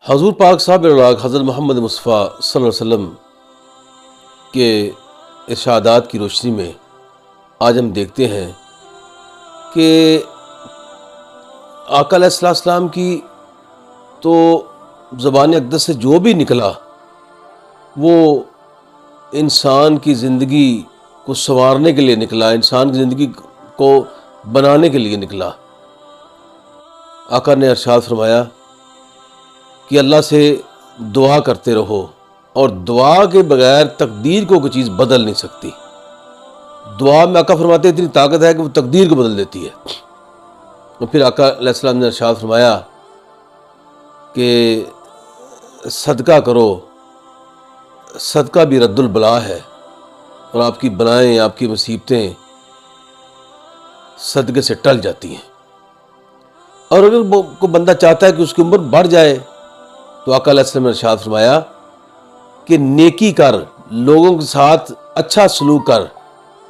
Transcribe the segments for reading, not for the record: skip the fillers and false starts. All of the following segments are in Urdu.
حضور پاک صاحب حضرت محمد مصطفیٰ صلی اللہ علیہ وسلم کے ارشادات کی روشنی میں آج ہم دیکھتے ہیں کہ آقا علیہ السلام کی تو زبان اقدس سے جو بھی نکلا وہ انسان کی زندگی کو سنوارنے کے لیے نکلا، انسان کی زندگی کو بنانے کے لیے نکلا۔ آقا نے ارشاد فرمایا کہ اللہ سے دعا کرتے رہو، اور دعا کے بغیر تقدیر کو کوئی چیز بدل نہیں سکتی۔ دعا میں آقا فرماتے اتنی طاقت ہے کہ وہ تقدیر کو بدل دیتی ہے۔ اور پھر آقا علیہ السلام نے ارشاد فرمایا کہ صدقہ کرو، صدقہ بھی رد البلا ہے، اور آپ کی بلائیں، آپ کی مصیبتیں صدقے سے ٹل جاتی ہیں۔ اور اگر کوئی بندہ چاہتا ہے کہ اس کی عمر بڑھ جائے تو آقا علیہ السلام نے ارشاد فرمایا کہ نیکی کر، لوگوں کے ساتھ اچھا سلوک کر،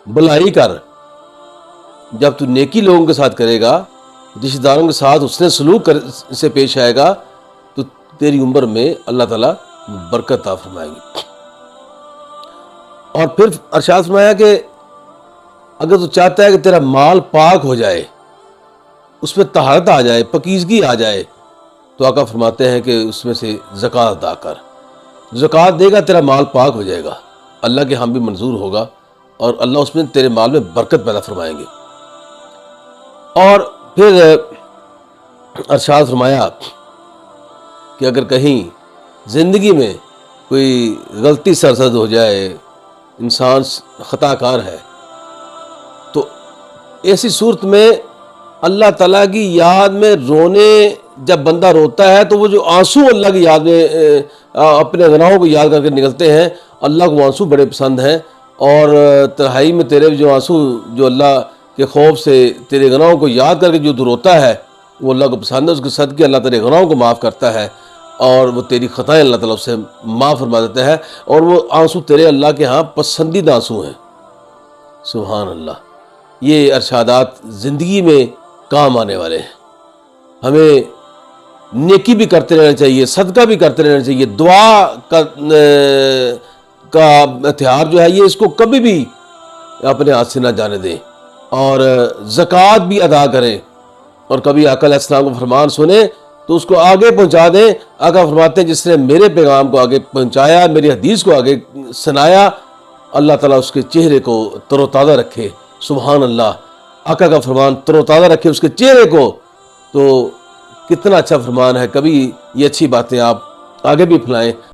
بھلائی کر۔ جب تو نیکی لوگوں کے ساتھ کرے گا، رشتہ داروں کے ساتھ حسن سلوک سے پیش آئے گا، تو تیری عمر میں اللہ تعالیٰ برکت عطا فرمائے گی۔ اور پھر ارشاد فرمایا کہ اگر تو چاہتا ہے کہ تیرا مال پاک ہو جائے، اس میں طہارت آ جائے، پاکیزگی آ جائے، تو آقا فرماتے ہیں کہ اس میں سے زکوٰۃ ادا کر۔ زکوٰۃ دے گا تیرا مال پاک ہو جائے گا، اللہ کے ہاں بھی منظور ہوگا، اور اللہ اس میں تیرے مال میں برکت پیدا فرمائیں گے۔ اور پھر ارشاد فرمایا کہ اگر کہیں زندگی میں کوئی غلطی سرزد ہو جائے، انسان خطا کار ہے، تو ایسی صورت میں اللہ تعالیٰ کی یاد میں رونے، جب بندہ روتا ہے تو وہ جو آنسو اللہ کی یاد میں اپنے گناہوں کو یاد کر کے نکلتے ہیں، اللہ کو وہ آنسو بڑے پسند ہیں۔ اور تنہائی میں تیرے جو آنسو، جو اللہ کے خوف سے تیرے گناہوں کو یاد کر کے جو تو روتا ہے، وہ اللہ کو پسند ہے۔ اس کے صدقے اللہ تیرے گناہوں کو معاف کرتا ہے، اور وہ تیری خطائیں اللہ تعالیٰ اس سے معاف فرما دیتا ہے، اور وہ آنسو تیرے اللہ کے ہاں پسندیدہ آنسو ہیں۔ سبحان اللہ! یہ ارشادات زندگی میں کام آنے والے ہیں۔ ہمیں نیکی بھی کرتے رہنا چاہیے، صدقہ بھی کرتے رہنا چاہیے، دعا کا ہتھیار جو ہے یہ اس کو کبھی بھی اپنے ہاتھ سے نہ جانے دیں، اور زکوٰۃ بھی ادا کریں۔ اور کبھی آقا علیہ السلام کو فرمان سنیں تو اس کو آگے پہنچا دیں۔ آقا فرماتے ہیں جس نے میرے پیغام کو آگے پہنچایا، میری حدیث کو آگے سنایا، اللہ تعالیٰ اس کے چہرے کو تر و تازہ رکھے۔ سبحان اللہ! آقا کا فرمان تر و تازہ رکھے اس کے چہرے کو، تو کتنا اچھا فرمان ہے۔ کبھی یہ اچھی باتیں آپ آگے بھی پھیلائیں۔